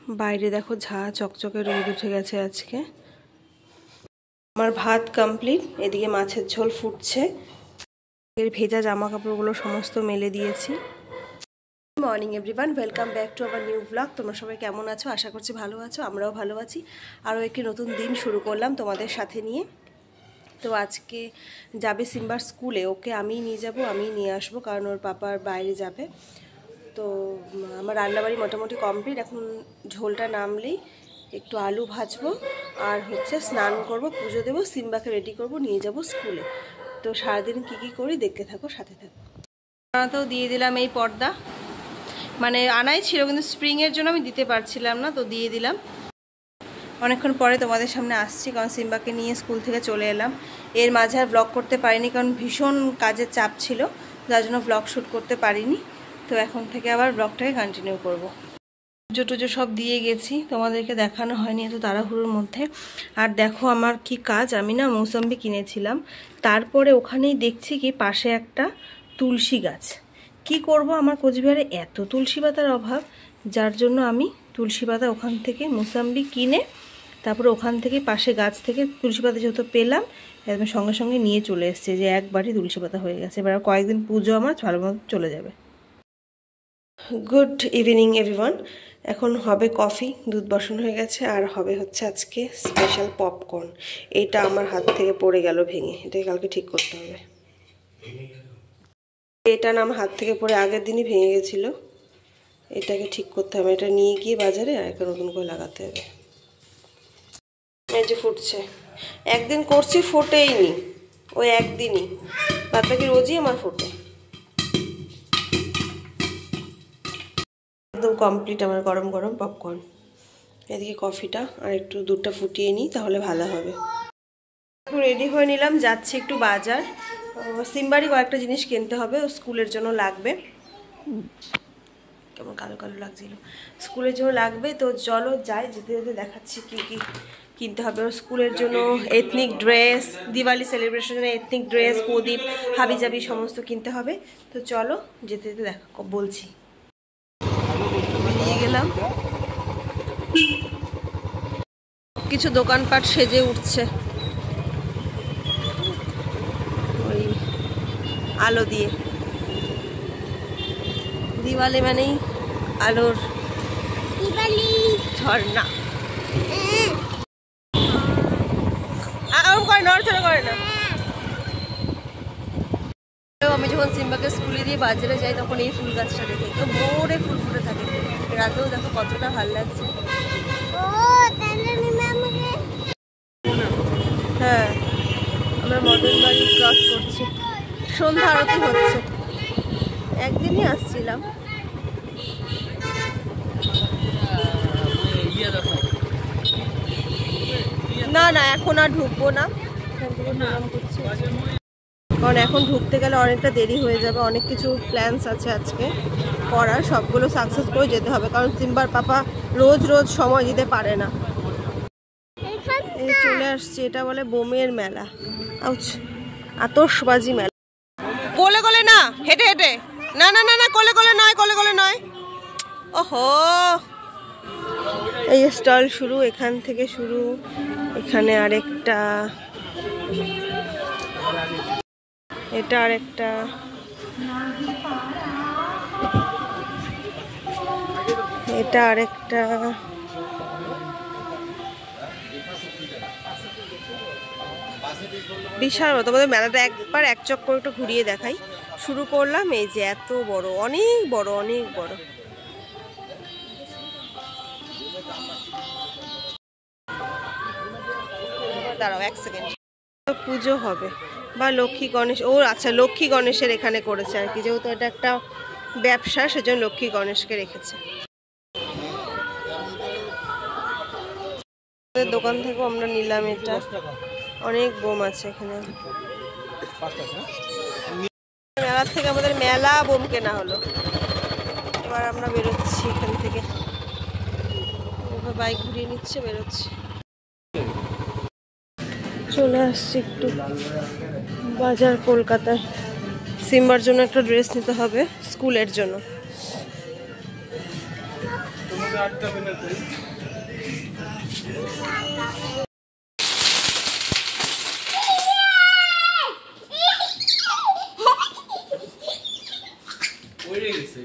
বাইরে দেখো ঝা চকচকে রোদ উঠে গেছে আজকে। আমার ভাত কমপ্লিট, এদিকে মাছের ঝোল ফুটছে, এর ভেজা জামা কাপড়গুলো সমস্ত মেলে দিয়েছি। Morning everyone, welcome back to our new blog. তোমরা সবাই কেমন আছো? আশা করছি ভালো আছো, আমরাও ভালো আছি। আরও একটি নতুন দিন শুরু করলাম তোমাদের সাথে নিয়ে। তো আজকে যাবে সিম্বার স্কুলে, ওকে আমিই নিয়ে যাব, আমিই নিয়ে আসবো, কারণ ওর পাপার বাইরে যাবে। তো আমার রান্নাবাড়ি মোটামুটি কমপ্লিট। এখন ঝোলটা নামলেই একটু আলু ভাজবো আর স্নান করব, পুজো দেবো, সিম্বাকে রেডি করব, নিয়ে যাব স্কুলে। তো সারাদিন কী করি দেখতে থাকো, সাথে থাকো। তো দিয়ে দিলাম এই পর্দা, মানে আনাই ছিল কিন্তু স্প্রিংয়ের জন্য আমি দিতে পারছিলাম না, তো দিয়ে দিলাম। অনেকক্ষণ পরে তোমাদের সামনে আসছি, কারণ সিম্বাকে নিয়ে স্কুল থেকে চলে এলাম। এর মাঝে আর ব্লগ করতে পারিনি, কারণ ভীষণ কাজের চাপ ছিল, যার জন্য ব্লগ শ্যুট করতে পারিনি। তো এখন থেকে আবার ব্লগটাকে কন্টিনিউ করব। পুজো টুজো সব দিয়ে গেছি, তোমাদেরকে দেখানো হয়নি এত তাড়াহুড়োর মধ্যে। আর দেখো আমার কি কাজ, আমি না মৌসম্বি কিনেছিলাম, তারপরে ওখানেই দেখছি কি পাশে একটা তুলসী গাছ। কি করব, আমার কোচবিহারে এত তুলসী পাতার অভাব, যার জন্য আমি তুলসী পাতা ওখান থেকে মৌসম্বি কিনে তারপরে ওখান থেকে পাশে গাছ থেকে তুলসী পাতা যেহেতু পেলাম, একদম সঙ্গে সঙ্গে নিয়ে চলে এসেছে, যে একবারই তুলসী পাতা হয়ে গেছে। এবার কয়েকদিন পুজো আমার ভালো মতো চলে যাবে। Good evening everyone. এখন হবে কফি, দুধ বসানো হয়ে গেছে, আর হবে আজকে স্পেশাল পপকর্ন। এটা আমার হাত থেকে পড়ে গেল ভেঙে, এটাকে কালকে ঠিক করতে হবে। এটা না আমার হাত থেকে পড়ে আগের দিনই ভেঙে গেছিলো, এটাকে ঠিক করতে হবে। এটা নিয়ে গিয়ে বাজারে আর একটা নতুন করে লাগাতে হবে। এই যে ফুটছে, একদিন করছি ফোটেই নি, ওই একদিনই, বাদ বাকি রোজই আমার ফোটে। একদম কমপ্লিট আমার গরম গরম পপকর্ন। এদিকে কফিটা আর একটু দুধটা ফুটিয়ে নিই, তাহলে ভালো হবে। রেডি হয়ে নিলাম, যাচ্ছি একটু বাজার। সিম্বারই কয়েকটা জিনিস কিনতে হবে, ও স্কুলের জন্য লাগবে। কেমন কালো কালো লাগছিল, স্কুলের জন্য লাগবে। তো চলো যাই, যেতে যেতে দেখাচ্ছি কি কি কিনতে হবে ওর স্কুলের জন্য। এথনিক ড্রেস, দিওয়ালি সেলিব্রেশনের এথনিক ড্রেস, প্রদীপ, হাবিজাবি সমস্ত কিনতে হবে। তো চলো যেতে যেতে দেখা বলছি। বেরিয়ে গেলাম, কিছু দোকানপাট সেজে উঠছে ওই আলো দিয়ে। দিওয়ালি মানেই আলোর ঝর্ণা। নড়চড়া করে না। আমি যখন সিম্বাকে স্কুলে দিয়ে বাজারে যাই, তখন এই ফুল গাছটা দেখে তো ভোরে ফুল ফুটে থাকে। রাতেও দেখো কতটা ভালো লাগছে। হ্যাঁ, আমরা মদন বাড়ি ক্রস করছি, সন্ধ্যা আরতি হচ্ছে। একদিনই আসছিলাম। না না, এখন আর ঢুকবো না, কারণ এখন ঢুকতে গেলে অনেকটা দেরি হয়ে যাবে। অনেক কিছু প্ল্যানস আছে আজকে করার, সবগুলো সাকসেস করে যেতে হবে, কারণ সিম্বার পাপা রোজ রোজ সময় দিতে পারে না। এই চলে আসছে, এটা বলে বোমের মেলা, আতশবাজি মেলা। কোলে কোলে না, হেঁটে হেঁটে, না না না না, কোলে কোলে নয়, কোলে কোলে নয়। ওহো, এই স্টল শুরু, এখান থেকে শুরু। এখানে আরেকটা, এটা আরেকটা, এটা আরেকটা। বিশাল বড়, তোমাদের মেলাটা একবার এক চক্কর একটু ঘুরিয়ে দেখাই। শুরু করলাম, এই যে এত বড়, অনেক বড়, অনেক বড়। দাঁড়াও এক সেকেন্ড, পুজো হবে বা লক্ষ্মী গণেশ, ও আচ্ছা লক্ষ্মী গণেশের এখানে করেছে আর কি, যেহেতু এটা একটা ব্যবসা, সেজন্য লক্ষ্মী গণেশকে রেখেছে। দোকান থেকেও আমরা নিলাম এটা, অনেক বোম আছে এখানে। মেলার থেকে আমাদের মেলা বোম কেনা হলো। এবার আমরা বেরোচ্ছি এখান থেকে, বাইক ঘুরিয়ে নিচ্ছে, বেরোচ্ছি। চলে আসছি একটু বাজার কলকাতায়। সিম্বার জন্য একটা ড্রেস নিতে হবে, স্কুলের জন্য। ওই গেছে